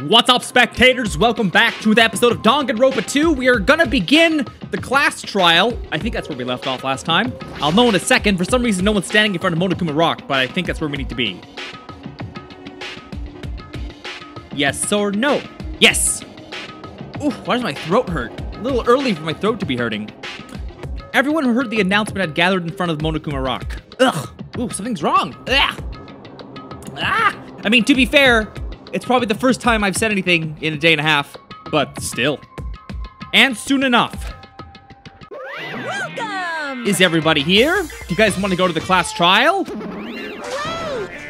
What's up, spectators? Welcome back to the episode of Danganronpa 2. We are gonna begin the class trial. I think that's where we left off last time. I'll know in a second. For some reason, no one's standing in front of Monokuma Rock, but I think that's where we need to be. Yes or no? Yes! Ooh, why does my throat hurt? A little early for my throat to be hurting. Everyone who heard the announcement had gathered in front of Monokuma Rock. Ugh! Ooh, something's wrong! Ugh. Ah! I mean, to be fair, it's probably the first time I've said anything in a day and a half, but still. And soon enough. Welcome! Is everybody here? Do you guys want to go to the class trial? Wait!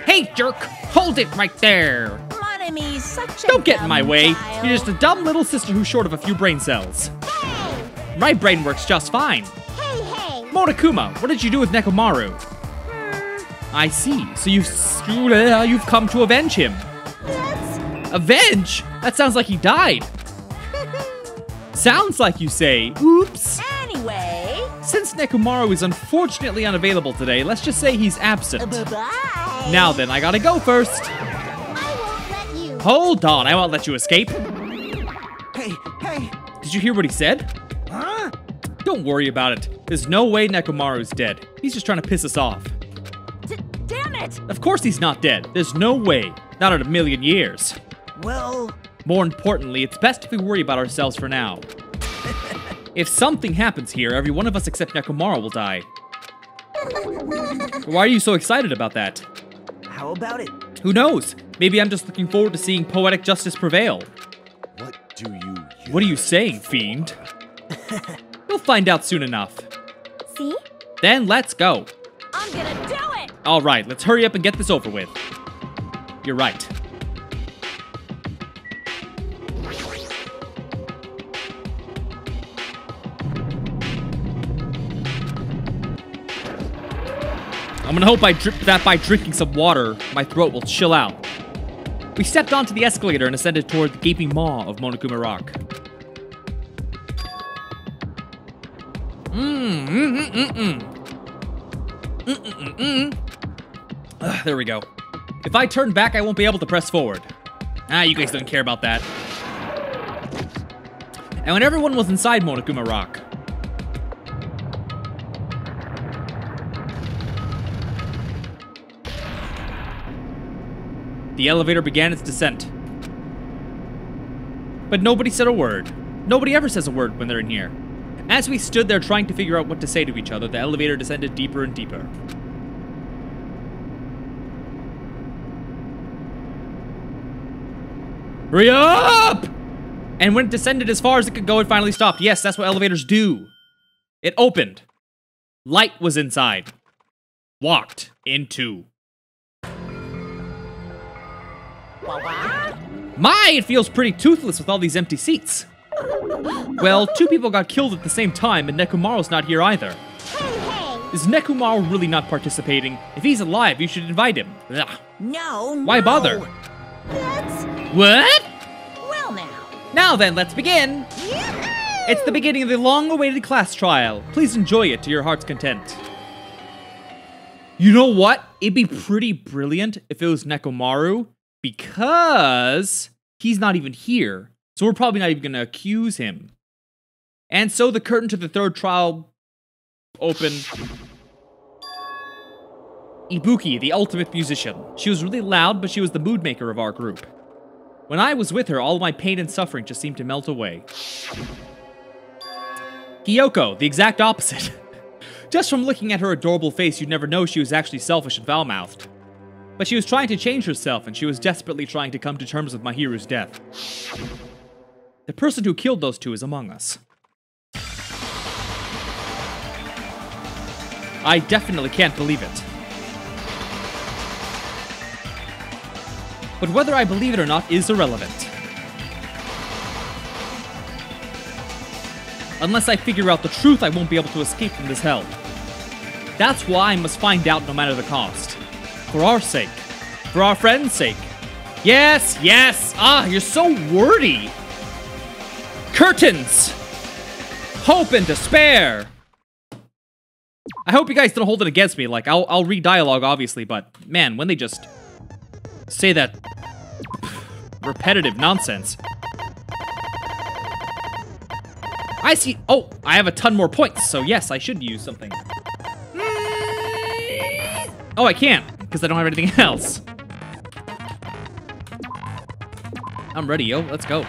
Hey, jerk! Hold it right there! Monomy's such a Don't get in my dumb way. child. You're just a dumb little sister who's short of a few brain cells. Hey! My brain works just fine. Hey, hey! Monokuma, what did you do with Nekomaru? I see. So you've come to avenge him. Yes. Avenge? That sounds like he died. Sounds like you say. Oops. Anyway. Since Nekomaru is unfortunately unavailable today, let's just say he's absent. Bye-bye. Now then, I gotta go first. I won't let you. Hold on, I won't let you escape. Hey! Did you hear what he said? Huh? Don't worry about it. There's no way Nekomaru's dead. He's just trying to piss us off. Damn it! Of course he's not dead. There's no way. Not in a million years. Well... More importantly, it's best if we worry about ourselves for now. If something happens here, every one of us except Nekomaru will die. Why are you so excited about that? How about it? Who knows? Maybe I'm just looking forward to seeing poetic justice prevail. What do you... What are you saying, fiend? We'll find out soon enough. See? Then let's go. I'm gonna do it! Alright, let's hurry up and get this over with. You're right. I'm gonna hope that by drinking some water, my throat will chill out. We stepped onto the escalator and ascended toward the gaping maw of Monokuma Rock. There we go. If I turn back, I won't be able to press forward. You guys don't care about that. And when everyone was inside Monokuma Rock, the elevator began its descent. But nobody said a word. Nobody ever says a word when they're in here. As we stood there trying to figure out what to say to each other, the elevator descended deeper and deeper. Hurry up! And when it descended as far as it could go, it finally stopped. Yes, that's what elevators do. It opened. Light was inside. Walked into. My, it feels pretty toothless with all these empty seats. Well, 2 people got killed at the same time, and Nekomaru's not here either. Hey, hey! Is Nekomaru really not participating? If he's alive, you should invite him. Ugh. No, Why bother? That's... What? Well now. Now then, let's begin. Yahoo! It's the beginning of the long-awaited class trial. Please enjoy it to your heart's content. You know what? It'd be pretty brilliant if it was Nekomaru, because he's not even here. So we're probably not even going to accuse him. And so the curtain to the third trial opened. Ibuki, the ultimate musician. She was really loud, but she was the mood maker of our group. When I was with her, all of my pain and suffering just seemed to melt away. Kyoko, the exact opposite. Just from looking at her adorable face, you'd never know she was actually selfish and foul-mouthed. But she was trying to change herself, and she was desperately trying to come to terms with Mahiru's death. The person who killed those 2 is among us. I definitely can't believe it. But whether I believe it or not is irrelevant. Unless I figure out the truth, I won't be able to escape from this hell. That's why I must find out no matter the cost. For our sake. For our friends' sake. Yes, yes! You're so wordy! Curtains! Hope and despair! I hope you guys don't hold it against me. Like, I'll read dialogue, obviously, but man, when they just say that repetitive nonsense. I see. Oh, I have a ton more points, so yes, I should use something. Oh, I can't, because I don't have anything else. I'm ready, yo. Let's go.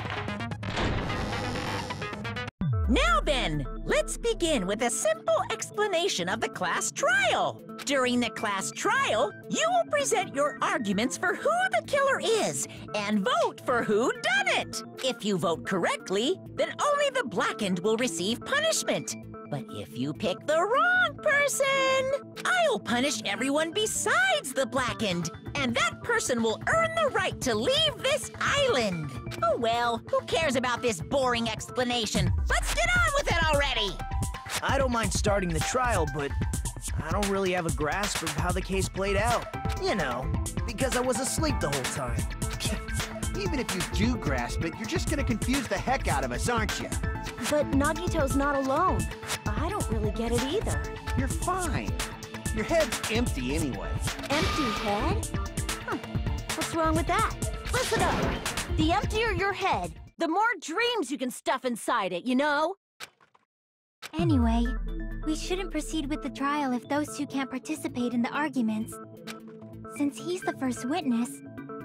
Now then, let's begin with a simple explanation of the class trial. During the class trial, you will present your arguments for who the killer is and vote for who done it. If you vote correctly, then only the blackened will receive punishment. But if you pick the wrong person, I'll punish everyone besides the blackened, and that person will earn the right to leave this island. Oh well, who cares about this boring explanation? Let's get on with it already! I don't mind starting the trial, but I don't really have a grasp of how the case played out. You know, because I was asleep the whole time. Even if you do grasp it, you're just gonna confuse the heck out of us, aren't you? But Nagito's not alone. I don't really get it either. You're fine. Your head's empty anyway. Empty head? Huh. What's wrong with that? Listen up. The emptier your head, the more dreams you can stuff inside it, you know? Anyway, we shouldn't proceed with the trial if those two can't participate in the arguments. Since he's the first witness,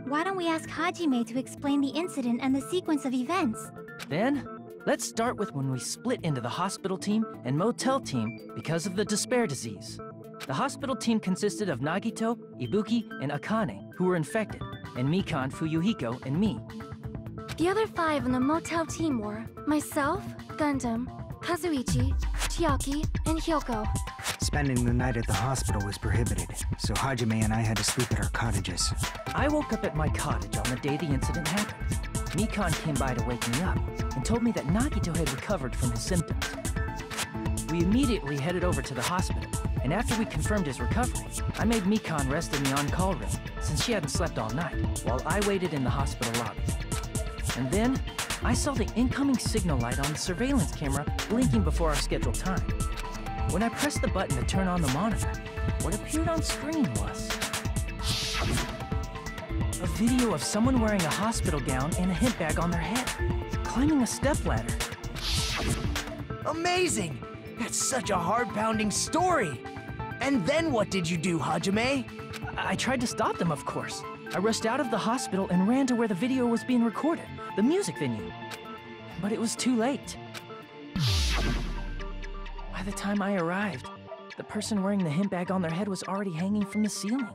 why don't we ask Hajime to explain the incident and the sequence of events? Then, let's start with when we split into the hospital team and motel team because of the despair disease. The hospital team consisted of Nagito, Ibuki, and Akane, who were infected, and Mikan, Fuyuhiko, and me. The other 5 in the motel team were myself, Gundam, Kazuichi, Chiaki, and Hyoko. Spending the night at the hospital was prohibited, so Hajime and I had to sleep at our cottages. I woke up at my cottage on the day the incident happened. Mikan came by to wake me up and told me that Nagito had recovered from his symptoms. We immediately headed over to the hospital, and after we confirmed his recovery, I made Mikan rest in the on-call room since she hadn't slept all night, while I waited in the hospital lobby. And then, I saw the incoming signal light on the surveillance camera blinking before our scheduled time. When I pressed the button to turn on the monitor, what appeared on screen was a video of someone wearing a hospital gown and a hip bag on their head, climbing a stepladder. Amazing! That's such a heart-pounding story! And then what did you do, Hajime? I tried to stop them, of course. I rushed out of the hospital and ran to where the video was being recorded, the music venue. But it was too late. By the time I arrived, the person wearing the hip bag on their head was already hanging from the ceiling.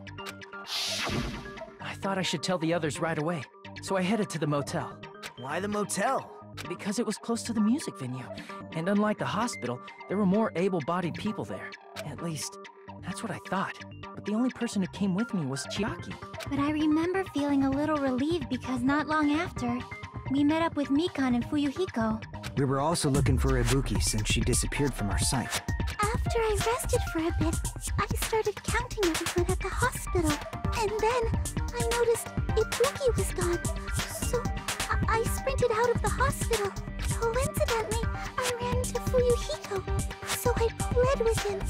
I thought I should tell the others right away, so I headed to the motel. Why the motel? Because it was close to the music venue, and unlike the hospital, there were more able-bodied people there. At least, that's what I thought. But the only person who came with me was Chiaki. But I remember feeling a little relieved because not long after, we met up with Mikan and Fuyuhiko. We were also looking for Ibuki since she disappeared from our sight. After I rested for a bit, I started counting everyone at the hospital. And then I noticed Ibuki was gone. So I sprinted out of the hospital. Coincidentally, I ran into Fuyuhiko. So I pled with him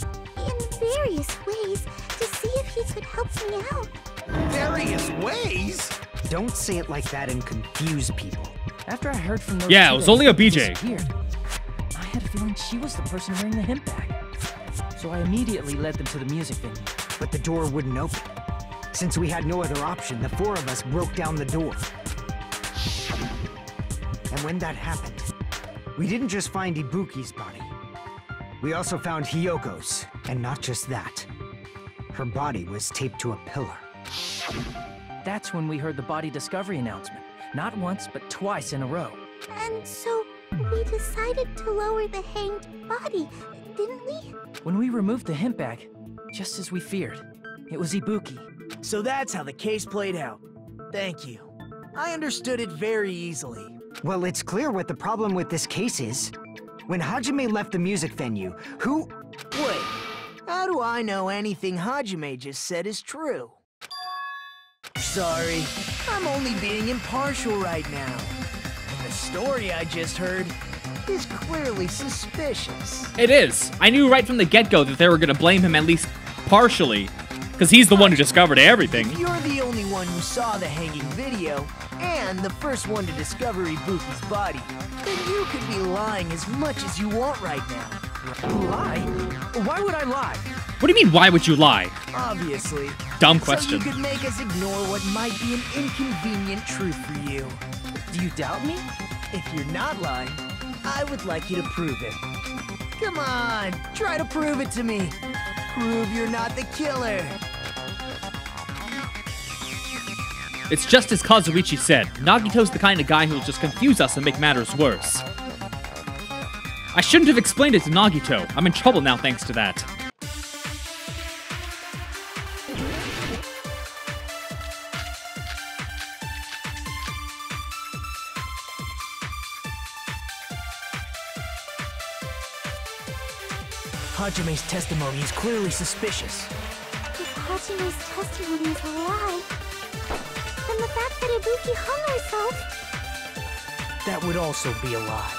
in various ways to see if he could help me out. Various ways? Don't say it like that and confuse people. After I heard from those Yeah, two it was that only a Ibuki BJ. disappeared, I had a feeling she was the person wearing the hip bag. So I immediately led them to the music venue. But the door wouldn't open. Since we had no other option, the 4 of us broke down the door. And when that happened, we didn't just find Ibuki's body. We also found Hyoko's, and not just that. Her body was taped to a pillar. That's when we heard the body discovery announcement. Not once, but twice in a row. And so we decided to lower the hanged body, didn't we? When we removed the hemp bag, just as we feared, it was Ibuki. So that's how the case played out. Thank you. I understood it very easily. Well, it's clear what the problem with this case is. When Hajime left the music venue, who... Wait, how do I know anything Hajime just said is true? Sorry, I'm only being impartial right now. And the story I just heard is clearly suspicious. It is. I knew right from the get-go that they were going to blame him at least partially, because he's the one who discovered everything. If you're the only one who saw the hanging video, and the first one to discover Ibuki's body, then you could be lying as much as you want right now. Lie? Why would I lie? What do you mean, why would you lie? Obviously. Dumb question. So you could make us ignore what might be an inconvenient truth for you. Do you doubt me? If you're not lying, I would like you to prove it. Come on, try to prove it to me. Prove you're not the killer. It's just as Kazuichi said. Nagito's the kind of guy who'll just confuse us and make matters worse. I shouldn't have explained it to Nagito. I'm in trouble now thanks to that. Hajime's testimony is clearly suspicious. If Hajime's testimony is a lie, then the fact that Ibuki hung herself... That would also be a lie.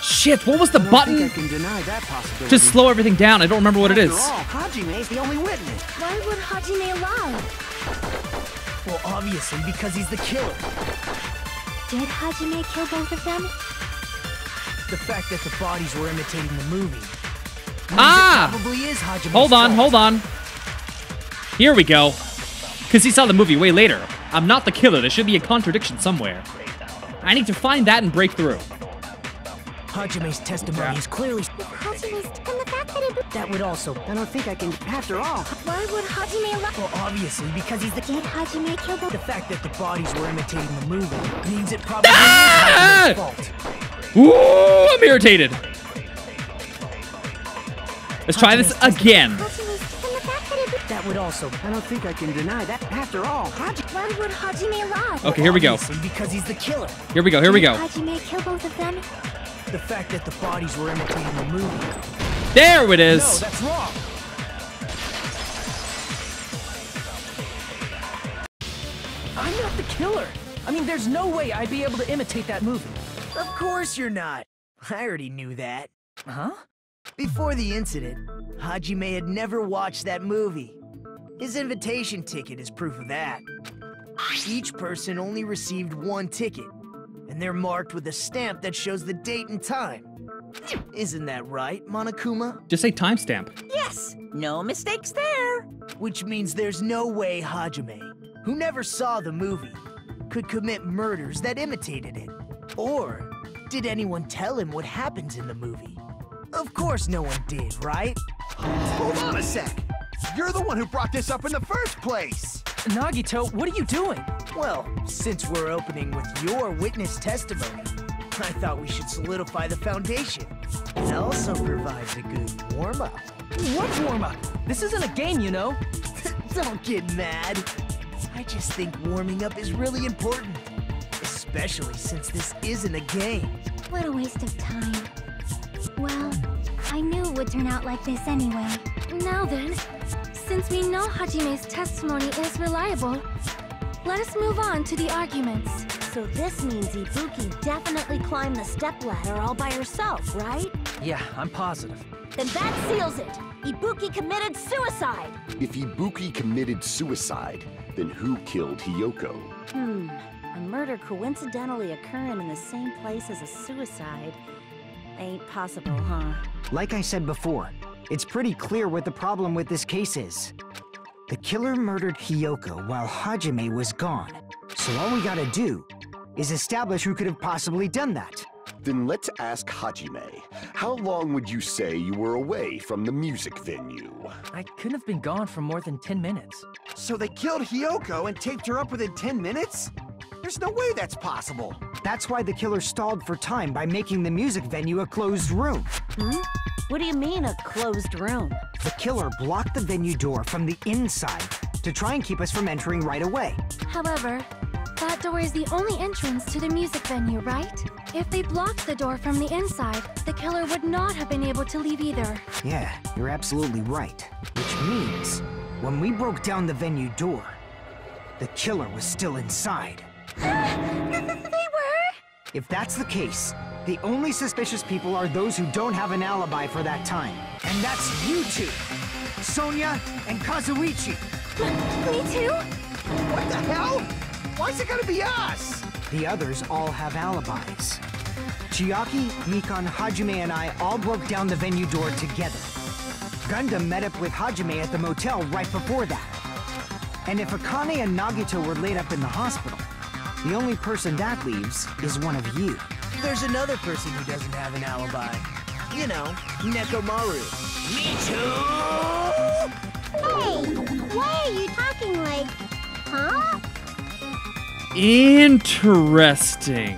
Shit, what was the button? I can deny that possibility. Just slow everything down. I don't remember what it is. After all, Hajime's the only witness. Why would Hajime lie? Well, obviously, because he's the killer. Did Hajime kill both of them? The fact that the bodies were imitating the movie. Ah! It probably is Hajime's Hold on, fault. hold on. Here we go. Because he saw the movie way later. I'm not the killer. There should be a contradiction somewhere. I need to find that and break through. Hajime's testimony is clearly... Hajime's... And the fact that Ibuki... That would also... I don't think I can... After all... Why would Hajime lie? Well, obviously, because he's the... Did Hajime kill both... The fact that the bodies were imitating the movie means it probably is Hajime's fault. Ooh, I'm irritated. Let's try this again. Hajime's... And the fact that Ibuki... That would also... I don't think I can deny that. After all, Why would Hajime lie? Okay, here we go. Obviously, because he's the killer. Here we go, here we go. Did Hajime kill both of them? The fact that the bodies were imitating the movie. There it No, is. that's wrong. I'm not the killer. I mean, there's no way I'd be able to imitate that movie. Of course you're not. I already knew that. Huh? Before the incident, Hajime had never watched that movie. His invitation ticket is proof of that. Each person only received one ticket, and they're marked with a stamp that shows the date and time. Isn't that right, Monokuma? Just say timestamp. Yes, no mistakes there. Which means there's no way Hajime, who never saw the movie, could commit murders that imitated it. Or did anyone tell him what happens in the movie? Of course no one did, right? hold on a sec. You're the one who brought this up in the first place. Nagito, what are you doing? Well, since we're opening with your witness testimony, I thought we should solidify the foundation. It also provides a good warm-up. What warm-up? This isn't a game, you know. Don't get mad. I just think warming up is really important. Especially since this isn't a game. What a waste of time. Well, I knew it would turn out like this anyway. Now then, since we know Hajime's testimony is reliable, let us move on to the arguments. So this means Ibuki definitely climbed the stepladder all by herself, right? Yeah, I'm positive. Then that seals it! Ibuki committed suicide! If Ibuki committed suicide, then who killed Hiyoko? A murder coincidentally occurring in the same place as a suicide ain't possible, huh? Like I said before, it's pretty clear what the problem with this case is. The killer murdered Hiyoko while Hajime was gone. So all we gotta do is establish who could have possibly done that. Then let's ask Hajime. How long would you say you were away from the music venue? I couldn't have been gone for more than 10 minutes. So they killed Hiyoko and taped her up within 10 minutes? There's no way that's possible. That's why the killer stalled for time by making the music venue a closed room. What do you mean, a closed room? The killer blocked the venue door from the inside to try and keep us from entering right away. However, that door is the only entrance to the music venue, right? If they blocked the door from the inside, the killer would not have been able to leave either. Yeah, you're absolutely right. Which means, when we broke down the venue door, the killer was still inside. They were? If that's the case, the only suspicious people are those who don't have an alibi for that time. And that's you two, Sonia and Kazuichi. Me too? What the hell? Why's it gonna be us? The others all have alibis. Chiaki, Mikan, Hajime, and I all broke down the venue door together. Gundam met up with Hajime at the motel right before that. And if Akane and Nagito were laid up in the hospital, the only person that leaves is one of you. There's another person who doesn't have an alibi. You know, Nekomaru. Me too! Hey, why are you talking like, huh? Interesting.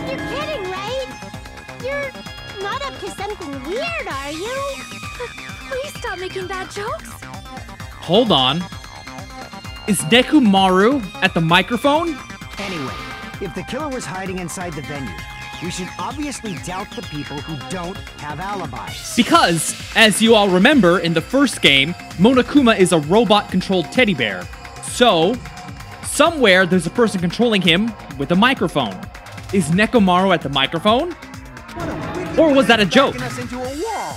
You're kidding, right? You're not up to something weird, are you? Please stop making bad jokes. Hold on. Is Nekomaru at the microphone? Anyway, if the killer was hiding inside the venue, we should obviously doubt the people who don't have alibis. Because, as you all remember, in the first game, Monokuma is a robot-controlled teddy bear. So, somewhere there's a person controlling him with a microphone. Is Nekomaru at the microphone? What a wicked Or was way that a of joke? backing us into a wall.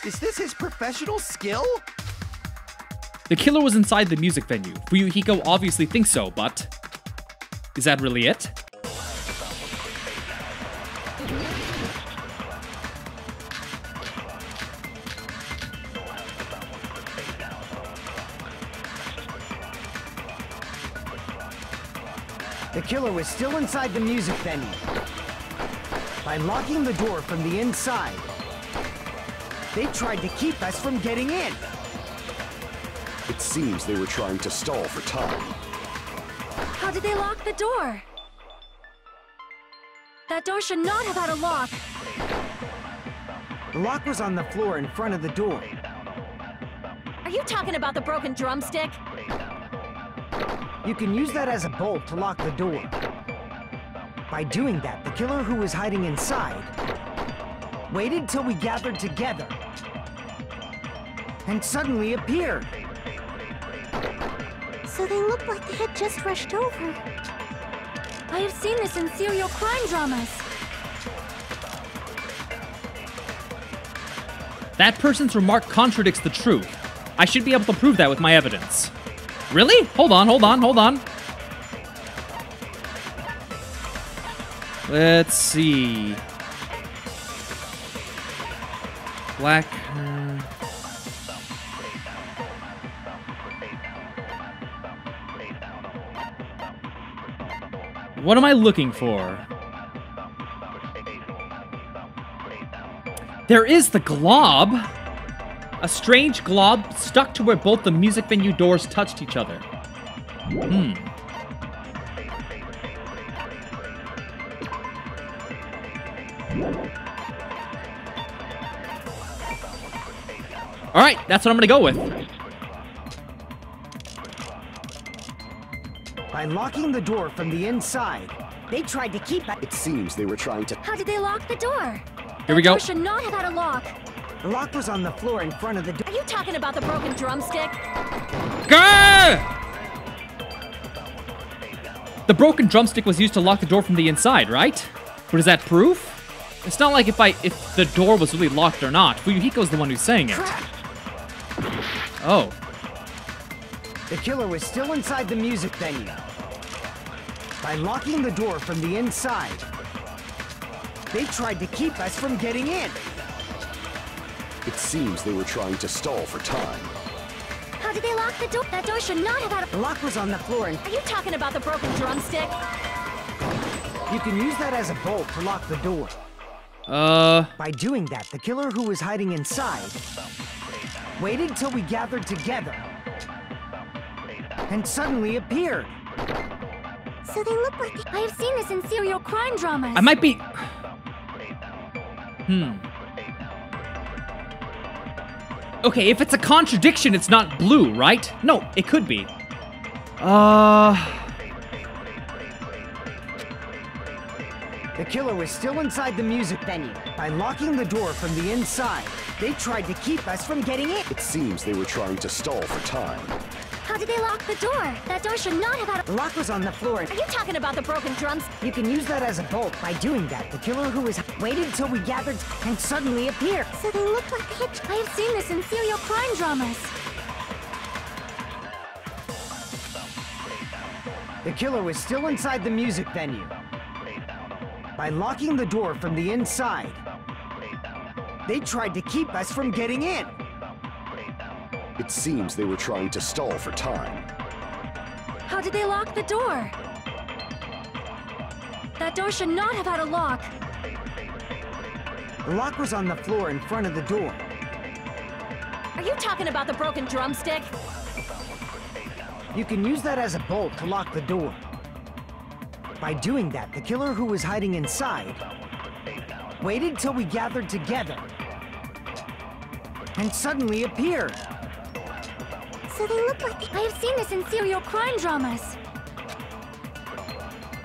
Is this his professional skill? The killer was inside the music venue. Fuyuhiko obviously thinks so, but... is that really it? The killer was still inside the music venue. By locking the door from the inside, they tried to keep us from getting in. It seems they were trying to stall for time. How did they lock the door? That door should not have had a lock. The lock was on the floor in front of the door. Are you talking about the broken drumstick? You can use that as a bolt to lock the door. By doing that, the killer who was hiding inside waited till we gathered together and suddenly appeared. So they looked like they had just rushed over. I have seen this in serial crime dramas. That person's remark contradicts the truth. I should be able to prove that with my evidence. Really? Hold on. Let's see. Black... What am I looking for? There is the glob! A strange glob stuck to where both the music venue doors touched each other. Alright, that's what I'm gonna go with. By locking the door from the inside, they tried to keep us. It seems they were trying to... How did they lock the door? Here we go. That door should not have had a lock. The lock was on the floor in front of the door. Are you talking about the broken drumstick? Gah! The broken drumstick was used to lock the door from the inside, right? But is that proof? It's not like if the door was really locked or not. Fuyuhiko's the one who's saying it. Oh. The killer was still inside the music venue. By locking the door from the inside, they tried to keep us from getting in. It seems they were trying to stall for time. How did they lock the door? That door should not have had a... The lock was on the floor and Are you talking about the broken drumstick? you can use that as a bolt to lock the door. By doing that, the killer who was hiding inside waited till we gathered together and suddenly appeared. So they look like I have seen this in serial crime dramas. I might be... Okay, if it's a contradiction, it's not blue, right? No, it could be. The killer was still inside the music venue. By locking the door from the inside, they tried to keep us from getting in. It seems they were trying to stall for time. How did they lock the door? That door should not have had a... The lock was on the floor. Are you talking about the broken drums? You can use that as a bolt. By doing that, the killer who was waited till we gathered and suddenly appeared. So they look like they had... I have seen this in serial crime dramas. The killer was still inside the music venue. By locking the door from the inside, they tried to keep us from getting in. It seems they were trying to stall for time. How did they lock the door? That door should not have had a lock. The lock was on the floor in front of the door. Are you talking about the broken drumstick? You can use that as a bolt to lock the door. By doing that, the killer who was hiding inside waited till we gathered together and suddenly appeared. So they look like... I have seen this in serial crime dramas.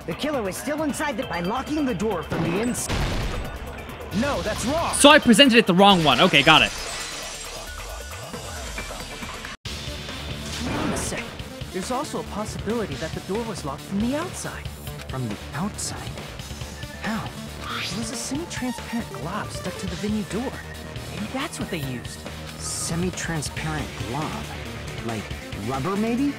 The killer was still inside by locking the door from the inside. No, that's wrong. So I presented it the wrong one. Okay, got it. Hold on a second. There's also a possibility that the door was locked from the outside. From the outside? How? There was a semi-transparent glob stuck to the venue door. Maybe that's what they used. Semi-transparent glob? Like rubber, maybe?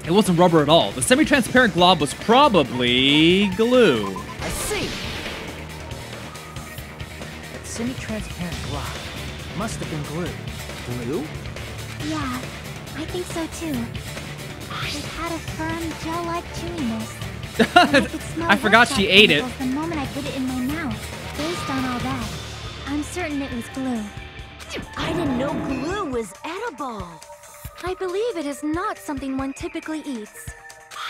It wasn't rubber at all. The semi-transparent glob was probably glue. I see! That semi-transparent glob must have been glue. Glue? Yeah, I think so too. It had a firm, gel-like chewiness. I forgot she ate it. The moment I put it in my mouth, based on all that, I'm certain it was glue. I didn't know glue was edible. I believe it is not something one typically eats.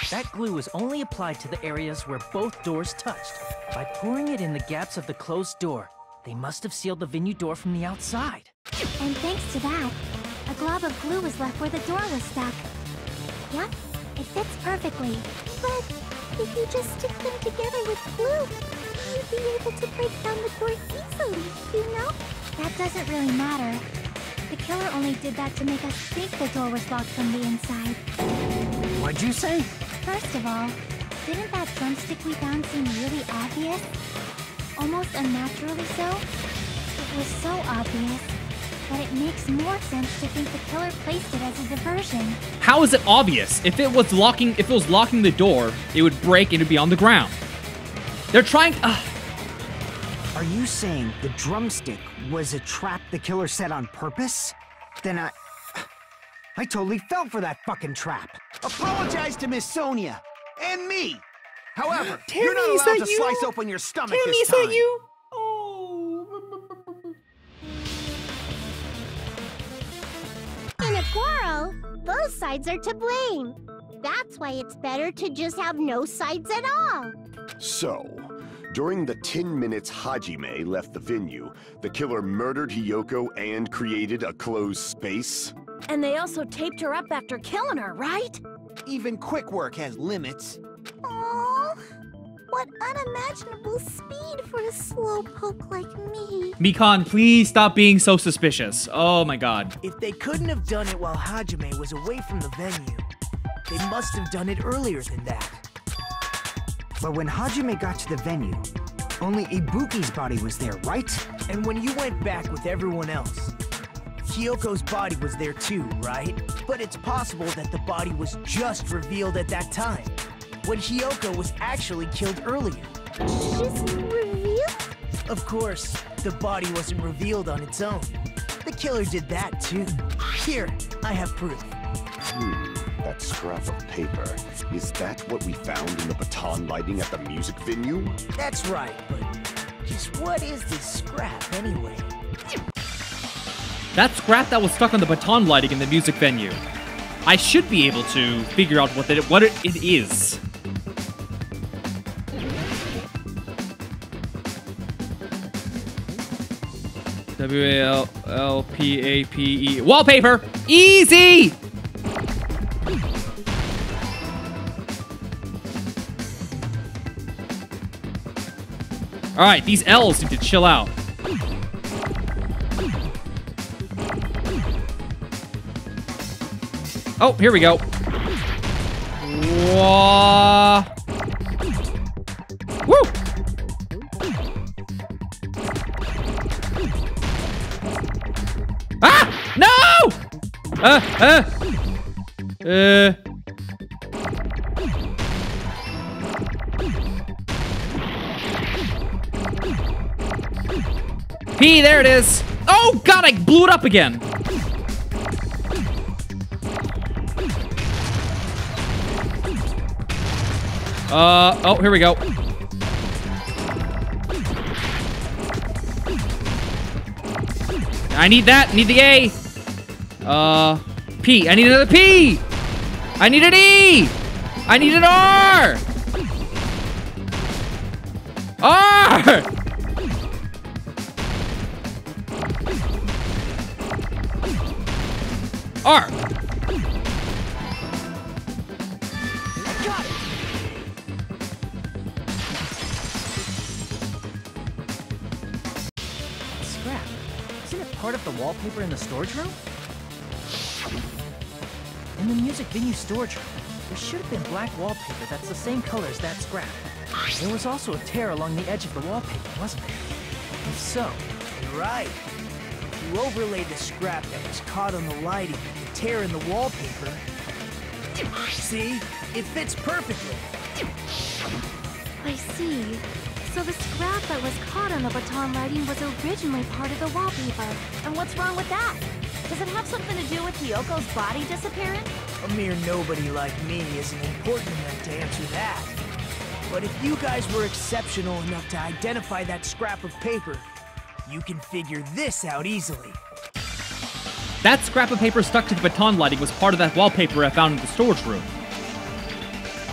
That glue was only applied to the areas where both doors touched. By pouring it in the gaps of the closed door, they must have sealed the venue door from the outside. And thanks to that, a glob of glue was left where the door was stuck. Yep, it fits perfectly. But if you just stick them together with glue, you'd be able to break down the door easily, you know? That doesn't really matter. The killer only did that to make us think the door was locked from the inside. What'd you say? First of all, didn't that drumstick we found seem really obvious? Almost unnaturally so? It was so obvious that it makes more sense to think the killer placed it as a diversion. How is it obvious? If it was locking the door, it would break and it'd be on the ground. They're trying. Are you saying the drumstick was a trap the killer set on purpose? Then I totally fell for that fucking trap. Apologize to Miss Sonia and me. However, Tammy, you're not is allowed that to you? slice open your stomach Tammy, this is time. that you? In a quarrel, both sides are to blame. That's why it's better to just have no sides at all. So, during the 10 minutes Hajime left the venue, the killer murdered Hiyoko and created a closed space? And they also taped her up after killing her, right? Even quick work has limits. Aww, what unimaginable speed for a slowpoke like me. Mikan, please stop being so suspicious. Oh my god. If they couldn't have done it while Hajime was away from the venue, they must have done it earlier than that. But when Hajime got to the venue, only Ibuki's body was there, right? And when you went back with everyone else, Hiyoko's body was there too, right? But it's possible that the body was just revealed at that time, when Hiyoko was actually killed earlier. Just revealed? Of course, the body wasn't revealed on its own. The killer did that too. Here, I have proof. That scrap of paper. Is that what we found in the baton lighting at the music venue? That's right, but just what is this scrap anyway? That scrap that was stuck on the baton lighting in the music venue. I should be able to figure out what it is. W-A-L-L-P-A-P-E. Wallpaper! Easy! Alright, these L's need to chill out. Oh, here we go. Whoa. Woo! Ah! No! P, there it is. Oh, God, I blew it up again. Oh, here we go. I need that. Need the A. P. I need another P. I need an E. I need an R. R. R. Got it! Scrap. Isn't it part of the wallpaper in the storage room? In the music venue storage room, there should have been black wallpaper that's the same color as that scrap. There was also a tear along the edge of the wallpaper, wasn't there? If so, You're right. If you overlaid the scrap that was caught on the lighting with the tear in the wallpaper, see? It fits perfectly. I see. So the scrap that was caught on the baton lighting was originally part of the wallpaper. And what's wrong with that? Does it have something to do with Hyoko's body disappearing? A mere nobody like me isn't important enough to answer that. But if you guys were exceptional enough to identify that scrap of paper, you can figure this out easily. That scrap of paper stuck to the baton lighting was part of that wallpaper I found in the storage room.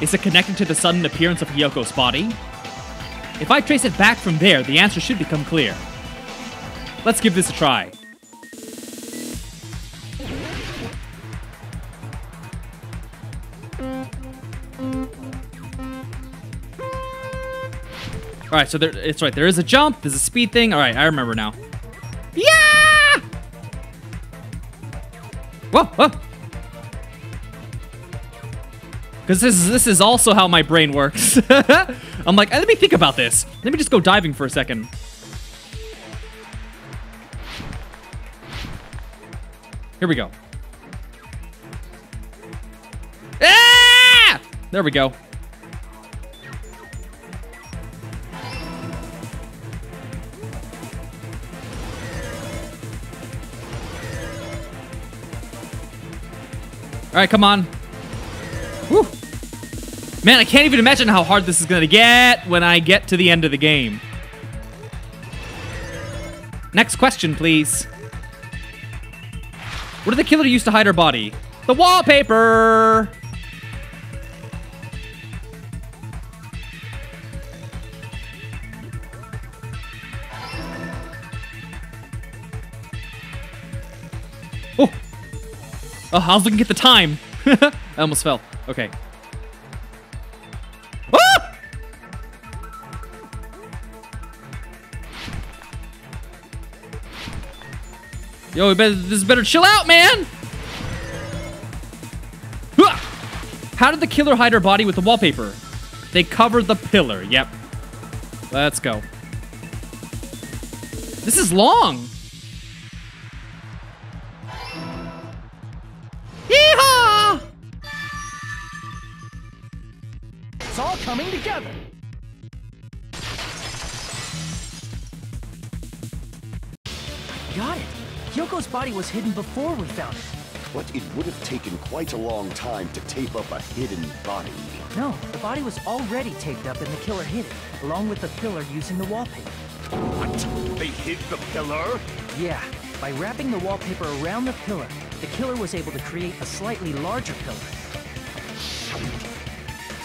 Is it connected to the sudden appearance of Hyoko's body? If I trace it back from there, the answer should become clear. Let's give this a try. Alright, so it's right. There is a jump, there's a speed thing. Alright, I remember now. Yeah! Whoa, whoa! Because this is also how my brain works. I'm like, let me think about this. Let me just go diving for a second. Here we go. Ah! There we go. All right, come on. Whew. Man, I can't even imagine how hard this is gonna get when I get to the end of the game. Next question, please. What did the killer use to hide her body? The wallpaper! Oh! Oh, I was looking at the time. I almost fell. Okay. Ah! Yo, this better chill out, man! How did the killer hide her body with the wallpaper? They covered the pillar. Yep. Let's go. This is long. Yeehaw! it's all coming together. Got it. Hyoko's body was hidden before we found it. But it would have taken quite a long time to tape up a hidden body. No, the body was already taped up and the killer hid it, along with the pillar using the wallpaper. What? They hid the pillar? Yeah, by wrapping the wallpaper around the pillar, the killer was able to create a slightly larger pillar.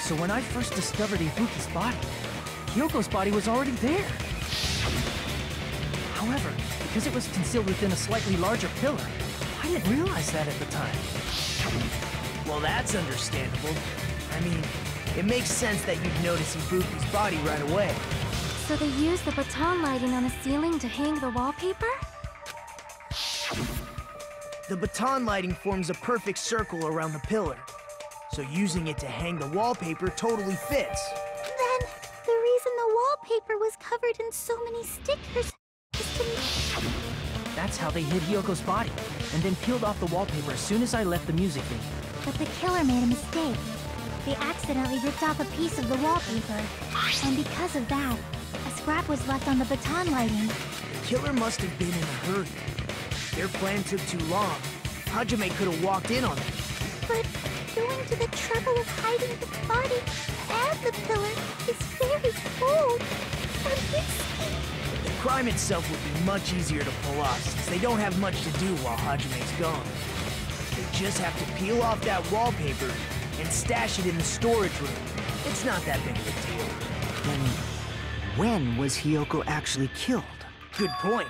So when I first discovered Ibuki's body, Hyoko's body was already there. However, because it was concealed within a slightly larger pillar, I didn't realize that at the time. Well, that's understandable. I mean, it makes sense that you'd notice Ibuki's body right away. So they used the baton lighting on the ceiling to hang the wallpaper? The baton lighting forms a perfect circle around the pillar, so using it to hang the wallpaper totally fits. Then, the reason the wallpaper was covered in so many stickers is to... That's how they hid Hyoko's body, and then peeled off the wallpaper as soon as I left the music venue. But the killer made a mistake. they accidentally ripped off a piece of the wallpaper. And because of that, a scrap was left on the baton lighting. The killer must have been in a hurry. Their plan took too long. Hajime could have walked in on them. But going to the trouble of hiding the body and the pillar is very bold and risky. The crime itself would be much easier to pull off since they don't have much to do while Hajime's gone. They just have to peel off that wallpaper and stash it in the storage room. It's not that big of a deal. Then, when was Hiyoko actually killed? Good point.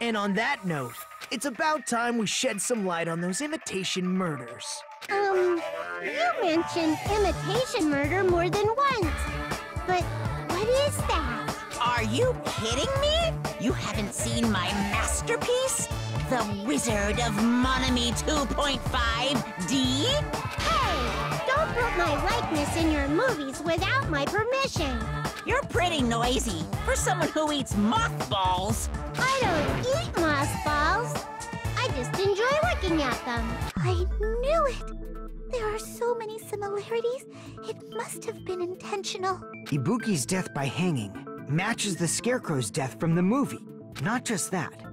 And on that note, it's about time we shed some light on those imitation murders. You mentioned imitation murder more than once. But what is that? Are you kidding me? You haven't seen my masterpiece? The Wizard of Monami 2.5D? Hey, don't put my likeness in your movies without my permission. You're pretty noisy for someone who eats mothballs. I don't eat mothballs. I just enjoy looking at them. I knew it. There are so many similarities. It must have been intentional. Ibuki's death by hanging matches the Scarecrow's death from the movie. Not just that,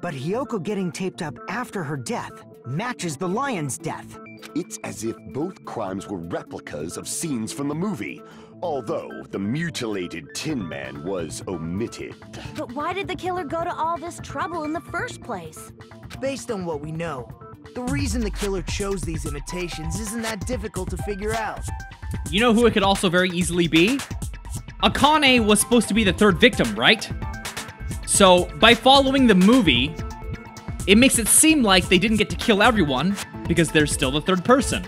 but Hiyoko getting taped up after her death matches the lion's death. It's as if both crimes were replicas of scenes from the movie, although the mutilated Tin Man was omitted. But why did the killer go to all this trouble in the first place? Based on what we know, the reason the killer chose these imitations isn't that difficult to figure out. You know who it could also very easily be? Akane was supposed to be the third victim, right? So, by following the movie, it makes it seem like they didn't get to kill everyone because they're still the third person.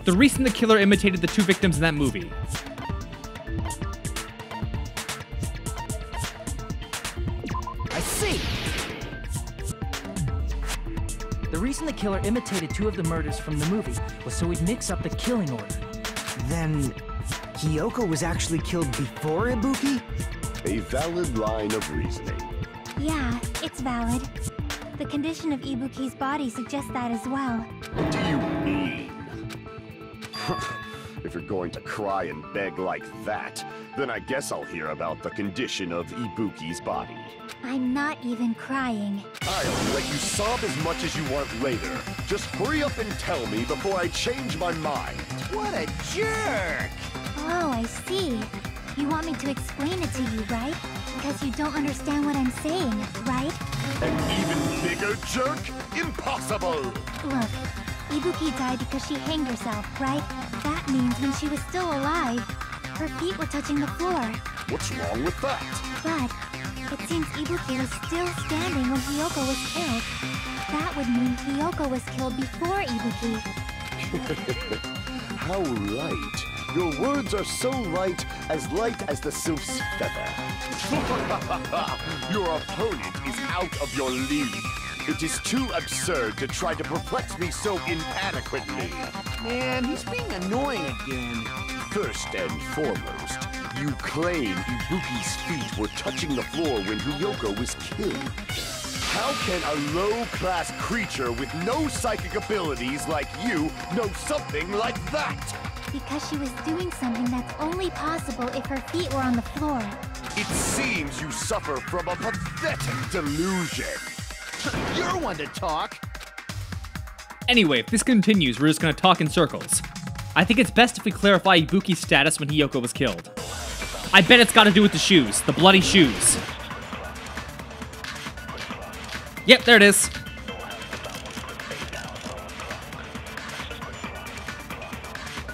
The reason the killer imitated the two victims in that movie. I see! The reason the killer imitated two of the murders from the movie was so he'd mix up the killing order. Then, Hiyoko was actually killed before Ibuki? A valid line of reasoning. Yeah, it's valid. The condition of Ibuki's body suggests that as well. What do you mean? If you're going to cry and beg like that, then I guess I'll hear about the condition of Ibuki's body. I'm not even crying. I'll let you sob as much as you want later. Just hurry up and tell me before I change my mind. What a jerk! Oh, I see. You want me to explain it to you, right? Because you don't understand what I'm saying, right? An even bigger jerk? Impossible! Look, Ibuki died because she hanged herself, right? That means when she was still alive, her feet were touching the floor. What's wrong with that? But it seems Ibuki was still standing when Hiyoko was killed. That would mean Hiyoko was killed before Ibuki. How light. Your words are so light as the sylph's feather. Your opponent is out of your league. It is too absurd to try to perplex me so inadequately. Man, he's being annoying again. First and foremost, you claim Ibuki's feet were touching the floor when Hiyoko was killed. How can a low-class creature with no psychic abilities like you know something like that? Because she was doing something that's only possible if her feet were on the floor. It seems you suffer from a pathetic delusion. You're one to talk. Anyway, if this continues, we're just gonna talk in circles. I think it's best if we clarify Ibuki's status when Hiyoko was killed. I bet it's gotta do with the shoes, the bloody shoes. Yep, there it is.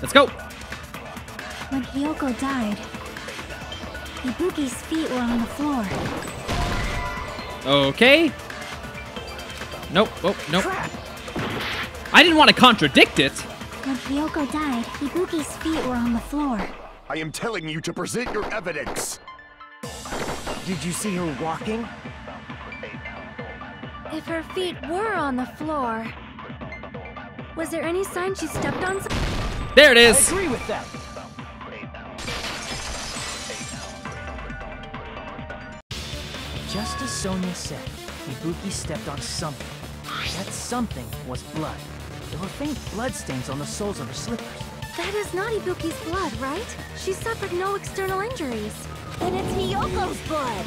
Let's go. When Hiyoko died, Ibuki's feet were on the floor. Okay. Nope, oh, nope. I didn't want to contradict it. When Hiyoko died, Ibuki's feet were on the floor. I am telling you to present your evidence. Did you see her walking? If her feet were on the floor, was there any sign she stepped on something? There it is. I agree with that. Just as Sonia said, Ibuki stepped on something. That something was blood. There were faint bloodstains on the soles of her slippers. That is not Ibuki's blood, right? She suffered no external injuries. And it's Hiyoko's blood!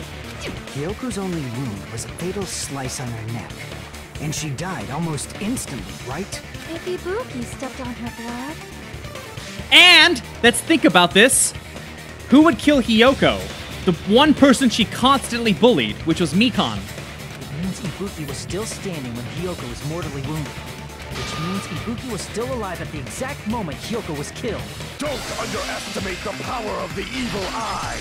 Hyoko's only wound was a fatal slice on her neck. And she died almost instantly, right? If Ibuki stepped on her blood... And, let's think about this. Who would kill Hiyoko? The one person she constantly bullied, which was Mikan. It means Ibuki was still standing when Hiyoko was mortally wounded. Which means Ibuki was still alive at the exact moment Hiyoko was killed. Don't underestimate the power of the evil eye!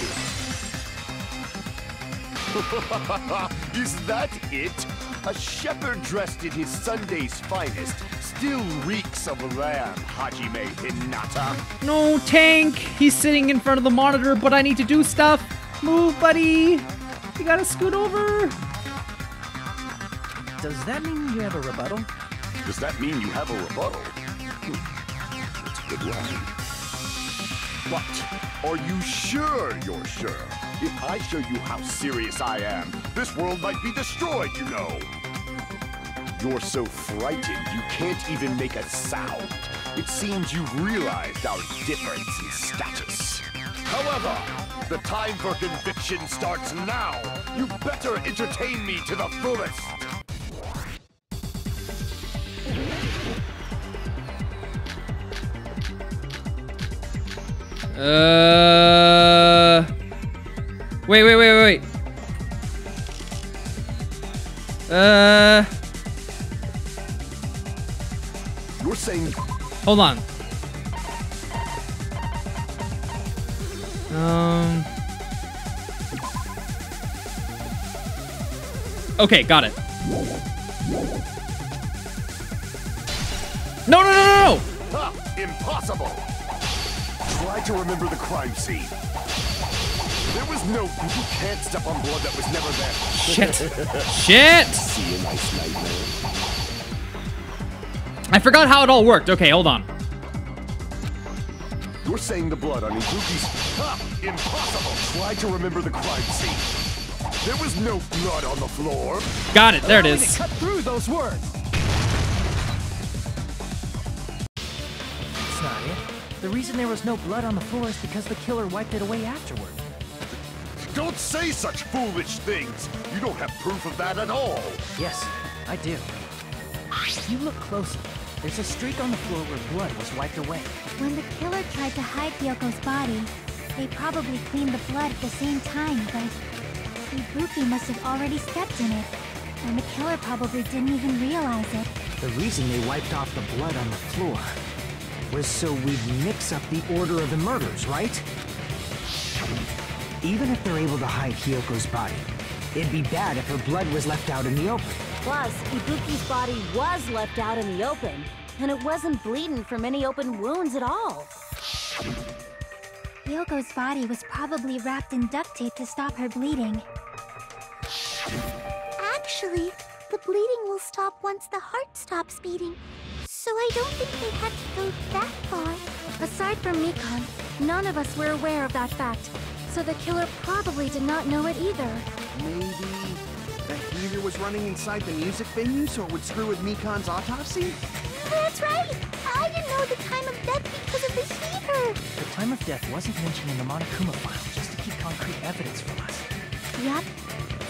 Is that it? A shepherd dressed in his Sunday's finest still reeks of lamb, Hajime Hinata. No, Tank! He's sitting in front of the monitor, but I need to do stuff. Move, buddy! You gotta scoot over. Does that mean you have a rebuttal? Does that mean you have a rebuttal? That's a good line. But, are you sure you're sure? If I show you how serious I am, this world might be destroyed, you know. You're so frightened you can't even make a sound. It seems you've realized our difference in status. However, the time for conviction starts now. You better entertain me to the fullest. Wait. You're saying... Hold on. Okay, got it. No! Ha! Impossible! Try to remember the crime scene. There was no... You can't step on blood that was never there. Shit! See a nice nightmare? I forgot how it all worked. Okay, hold on. You're saying the blood on Ibuki's... Ha! Impossible! Try to remember the crime scene. There was no blood on the floor. Got it. There it Allow me is. to cut through those words. That's not it. The reason there was no blood on the floor is because the killer wiped it away afterward. Don't say such foolish things. You don't have proof of that at all. Yes, I do. If you look closely, there's a streak on the floor where blood was wiped away. When the killer tried to hide Hyoko's body, they probably cleaned the blood at the same time, but Ibuki must have already stepped in it, and the killer probably didn't even realize it. The reason they wiped off the blood on the floor was so we'd mix up the order of the murders, right? Even if they're able to hide Hyoko's body, it'd be bad if her blood was left out in the open. Plus, Ibuki's body was left out in the open, and it wasn't bleeding from any open wounds at all. Hyoko's body was probably wrapped in duct tape to stop her bleeding. Actually, the bleeding will stop once the heart stops beating. So I don't think they had to go that far. Aside from Mikan, none of us were aware of that fact, so the killer probably did not know it either. Maybe the heater was running inside the music venue so it would screw with Mikan's autopsy? That's right! I didn't know the time of death because of the heater! The time of death wasn't mentioned in the Monokuma file just to keep concrete evidence from us. Yup.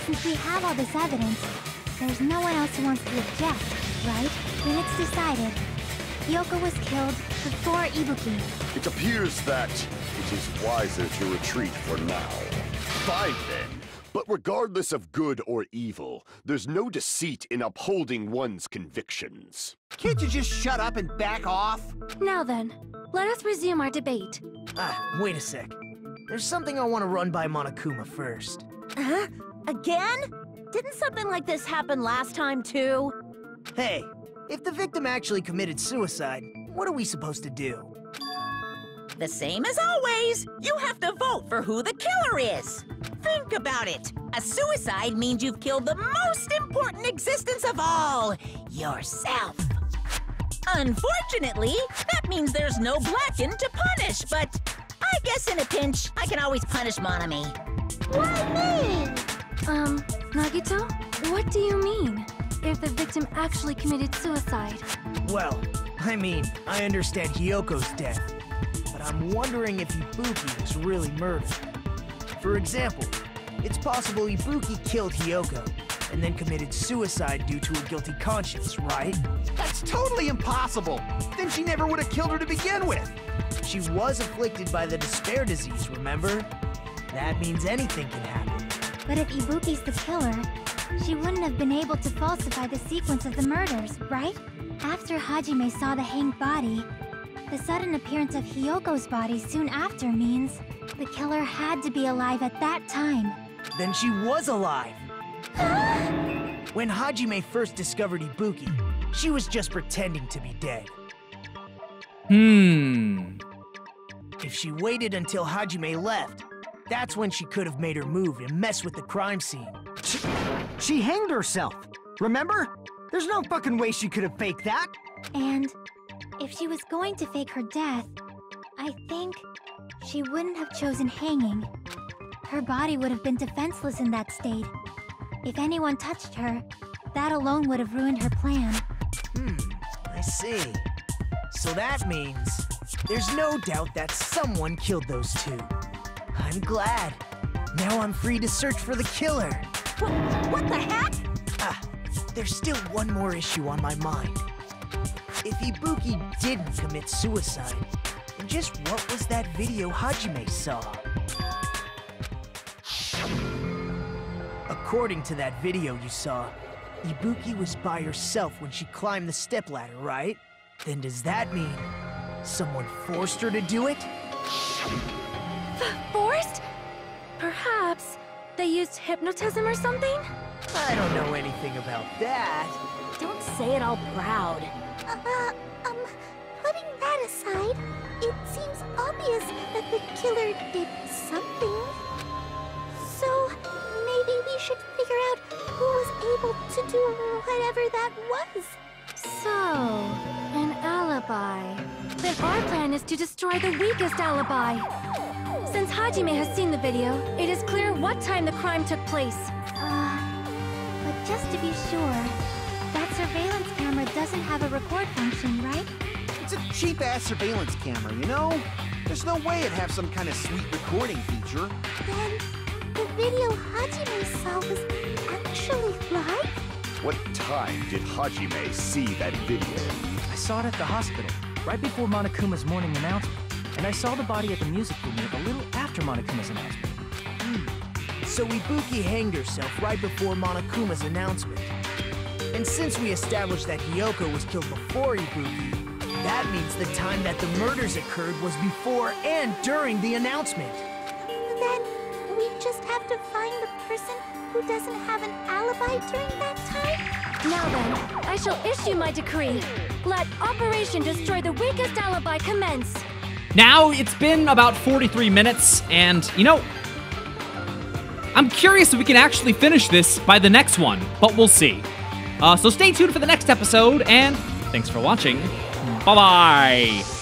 Since we have all this evidence, there's no one else who wants to object, right? Then it's decided. Hyoko was killed before Ibuki. It appears that it is wiser to retreat for now. Fine then. But regardless of good or evil, there's no deceit in upholding one's convictions. Can't you just shut up and back off? Now then, let us resume our debate. Wait a sec. There's something I want to run by Monokuma first. Huh? Again? Didn't something like this happen last time too? Hey, if the victim actually committed suicide, what are we supposed to do? The same as always. You have to vote for who the killer is. Think about it. A suicide means you've killed the most important existence of all, yourself. Unfortunately, that means there's no Blacken to punish, but I guess in a pinch, I can always punish Monami. Why me? Nagito? What do you mean? If the victim actually committed suicide? Well, I mean, I understand Hyoko's death, but I'm wondering if Ibuki was really murdered. For example, it's possible Ibuki killed Hyoko and then committed suicide due to a guilty conscience, right? That's totally impossible! Then she never would have killed her to begin with! She was afflicted by the despair disease, remember? That means anything can happen. But if Ibuki's the killer, she wouldn't have been able to falsify the sequence of the murders, right? After Hajime saw the hanged body, the sudden appearance of Hyoko's body soon after means the killer had to be alive at that time. Then she was alive! When Hajime first discovered Ibuki, she was just pretending to be dead. If she waited until Hajime left, that's when she could have made her move and mess with the crime scene. She hanged herself, remember? There's no fucking way she could have faked that. And if she was going to fake her death, I think she wouldn't have chosen hanging. Her body would have been defenseless in that state. If anyone touched her, that alone would have ruined her plan. I see. So that means there's no doubt that someone killed those two. I'm glad. Now I'm free to search for the killer. What the heck? There's still one more issue on my mind. If Ibuki didn't commit suicide, then just what was that video Hajime saw? According to that video you saw, Ibuki was by herself when she climbed the stepladder, right? Then does that mean someone forced her to do it? Forced? Perhaps they used hypnotism or something? I don't know anything about that. Don't say it all proud. Putting that aside, it seems obvious that the killer did something. So, maybe we should figure out who was able to do whatever that was. So, an alibi. Then our plan is to destroy the weakest alibi. Since Hajime has seen the video, it is clear what time the crime took place. But just to be sure, that surveillance camera doesn't have a record function, right? It's a cheap-ass surveillance camera, you know? There's no way it'd have some kind of sweet recording feature. Then, the video Hajime saw was actually live? What time did Hajime see that video? I saw it at the hospital, right before Monokuma's morning announcement. And I saw the body at the music venue a little after Monokuma's announcement. So Ibuki hanged herself right before Monokuma's announcement. And since we established that Hyoko was killed before Ibuki, that means the time that the murders occurred was before and during the announcement. Then, we just have to find the person who doesn't have an alibi during that time? Now then, I shall issue my decree. Let Operation Destroy the Weakest Alibi commence. Now, it's been about 43 minutes, and, you know, I'm curious if we can actually finish this by the next one, but we'll see. So stay tuned for the next episode, and thanks for watching. Bye-bye!